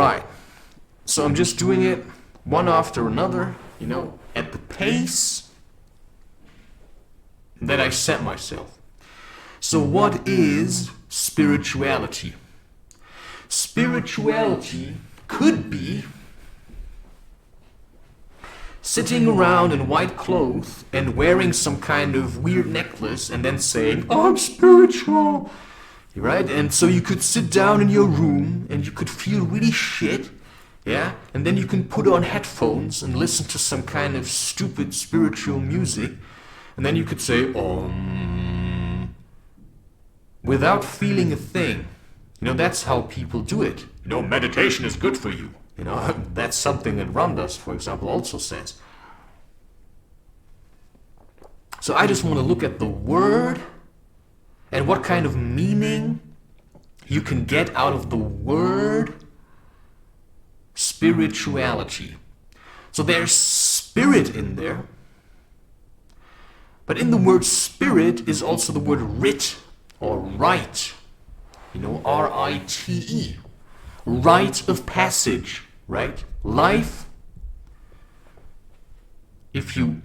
Alright, so I'm just doing it one after another, you know, at the pace that I set myself. So what is spirituality? Spirituality could be sitting around in white clothes and wearing some kind of weird necklace and then saying, I'm spiritual, right? And so you could sit down in your room and you could feel really shit, yeah? And then you can put on headphones and listen to some kind of stupid spiritual music, and then you could say, without feeling a thing. You know, that's how people do it. You know, meditation is good for you. You know, that's something that Ram Dass, for example, also says. So I just want to look at the word and what kind of meaning you can get out of the word spirituality. So there's spirit in there. But in the word spirit is also the word rit or rite. You know, R-I-T-E. Rite of passage, right? Life, if you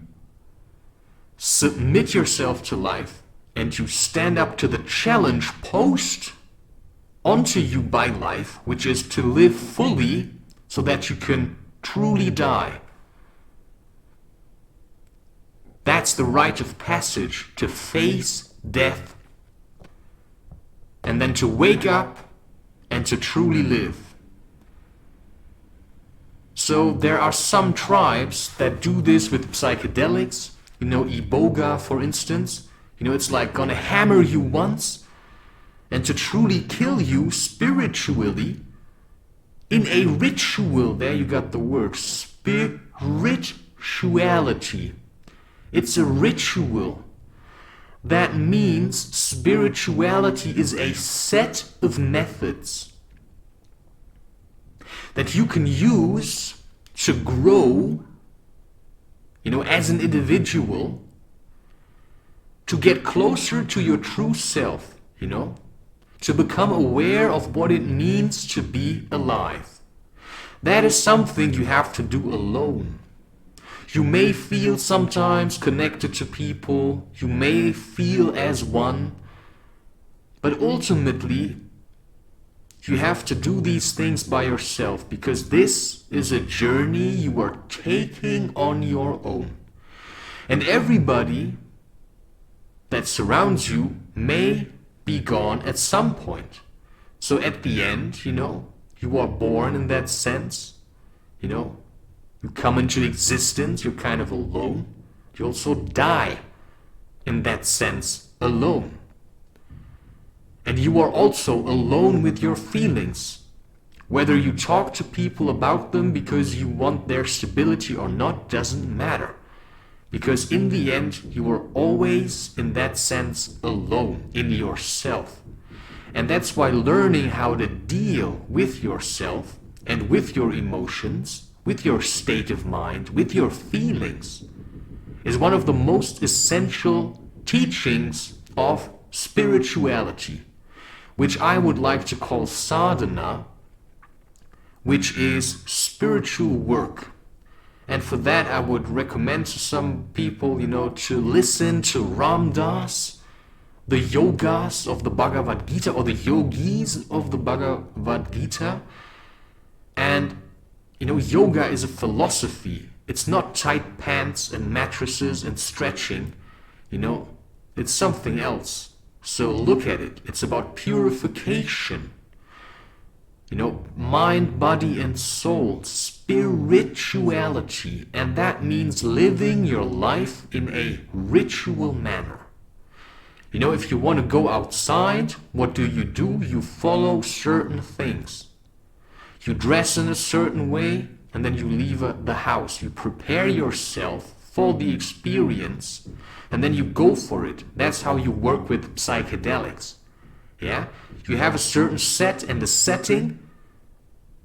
submit yourself to life and you stand up to the challenge posed onto you by life, which is to live fully so that you can truly die. That's the rite of passage, to face death and then to wake up and to truly live. So there are some tribes that do this with psychedelics. You know, iboga, for instance. You know, it's like gonna hammer you once and to truly kill you spiritually in a ritual. There you got the word, spirituality. It's a ritual. That means spirituality is a set of methods that you can use to grow, you know, as an individual, to get closer to your true self, you know, to become aware of what it means to be alive. That is something you have to do alone. You may feel sometimes connected to people, you may feel as one, but ultimately you have to do these things by yourself, because this is a journey you are taking on your own. And everybody that surrounds you may be gone at some point. So at the end, you know, you are born in that sense, you know, you come into existence, you're kind of alone. You also die in that sense alone. And you are also alone with your feelings. Whether you talk to people about them because you want their stability or not doesn't matter. Because in the end, you are always in that sense alone in yourself. And that's why learning how to deal with yourself and with your emotions, with your state of mind, with your feelings, is one of the most essential teachings of spirituality, which I would like to call sadhana, which is spiritual work. And for that I would recommend to some people, you know, to listen to Ram Dass, the yogas of the Bhagavad Gita, or the yogis of the Bhagavad Gita. And you know, yoga is a philosophy. It's not tight pants and mattresses and stretching. You know, it's something else. So look at it. It's about purification. You know, mind, body, and soul. Spirituality. And that means living your life in a ritual manner. You know, if you want to go outside, what do? You follow certain things. You dress in a certain way, and then you leave the house. You prepare yourself for the experience, and then you go for it. That's how you work with psychedelics. Yeah? You have a certain set and a setting,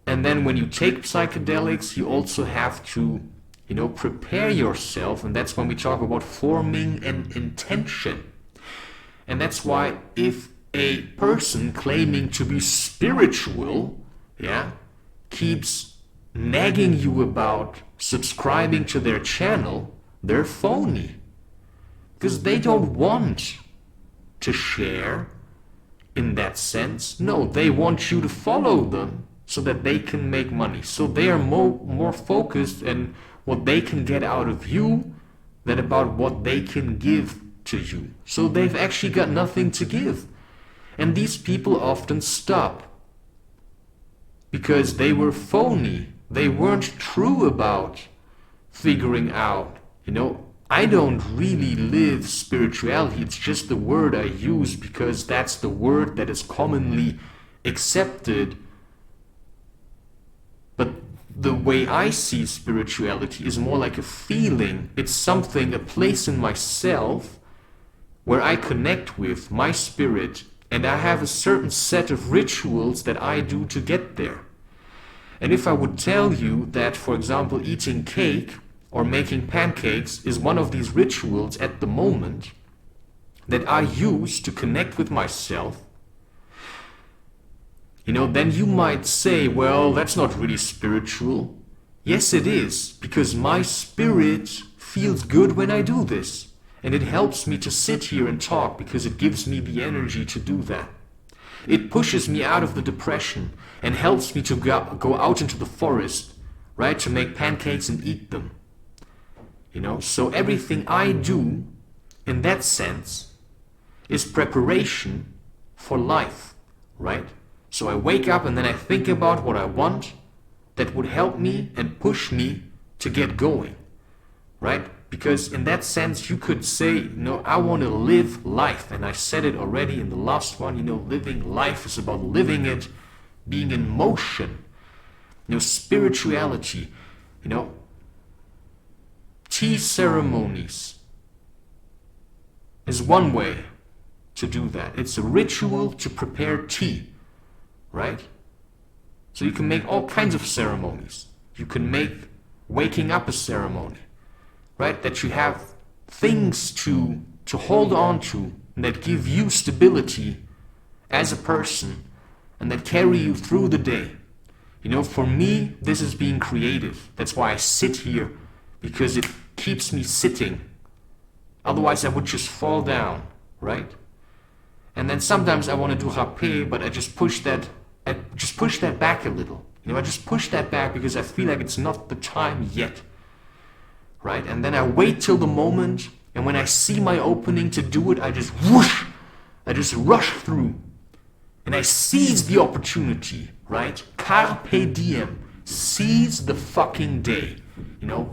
and then when you take psychedelics, you also have to, you know, prepare yourself, and that's when we talk about forming an intention. And that's why if a person claiming to be spiritual, yeah, keeps nagging you about subscribing to their channel, they're phony. Because they don't want to share in that sense. No, they want you to follow them so that they can make money. So they are more focused on what they can get out of you than about what they can give to you. So they've actually got nothing to give. And these people often stop because they were phony. They weren't true about figuring out, I don't really live spirituality. It's just the word I use because that's the word that is commonly accepted. But the way I see spirituality is more like a feeling. It's something, a place in myself where I connect with my spirit, and I have a certain set of rituals that I do to get there. And if I would tell you that, for example, eating cake or making pancakes is one of these rituals at the moment that I use to connect with myself, then you might say, well, that's not really spiritual. Yes, it is, because my spirit feels good when I do this. And it helps me to sit here and talk because it gives me the energy to do that. It pushes me out of the depression and helps me to go out into the forest, right, to make pancakes and eat them. So everything I do in that sense is preparation for life, right? So I wake up and then I think about what I want that would help me and push me to get going, right? Because in that sense, you could say, I want to live life. And I said it already in the last one, living life is about living it, being in motion. Spirituality, tea ceremonies is one way to do that. It's a ritual to prepare tea, right? So you can make all kinds of ceremonies. You can make waking up a ceremony, right? That you have things to hold on to that give you stability as a person and that carry you through the day. For me, this is being creative. That's why I sit here, because it keeps me sitting. Otherwise, I would just fall down, right? And then sometimes I want to do rapé, but I just push that back a little. I just push that back because I feel like it's not the time yet. Right? And then I wait till the moment, and when I see my opening to do it, I just whoosh, I just rush through. And I seize the opportunity, right? Carpe diem. Seize the fucking day.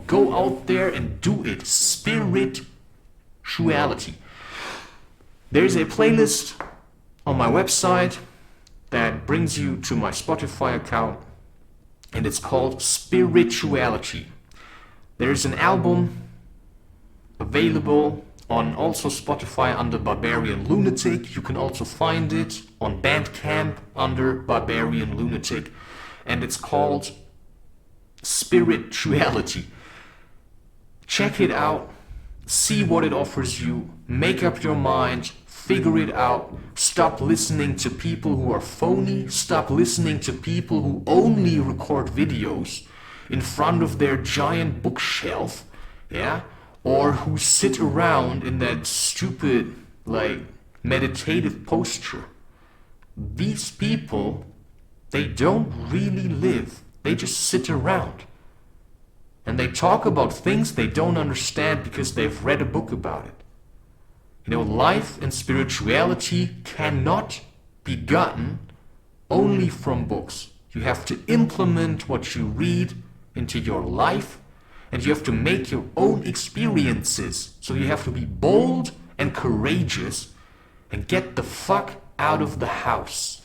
Go out there and do it. Spirituality. There's a playlist on my website that brings you to my Spotify account, and it's called Spirituality. There's an album available on also Spotify under Barbarian Lunatic. You can also find it on Bandcamp under Barbarian Lunatic, and it's called Spirituality. Check it out, see what it offers you, make up your mind, figure it out. Stop listening to people who are phony. Stop listening to people who only record videos in front of their giant bookshelf, or who sit around in that stupid, meditative posture. These people, they don't really live. They just sit around. And they talk about things they don't understand because they've read a book about it. Life and spirituality cannot be gotten only from books. You have to implement what you read into your life, and you have to make your own experiences. So you have to be bold and courageous and get the fuck out of the house.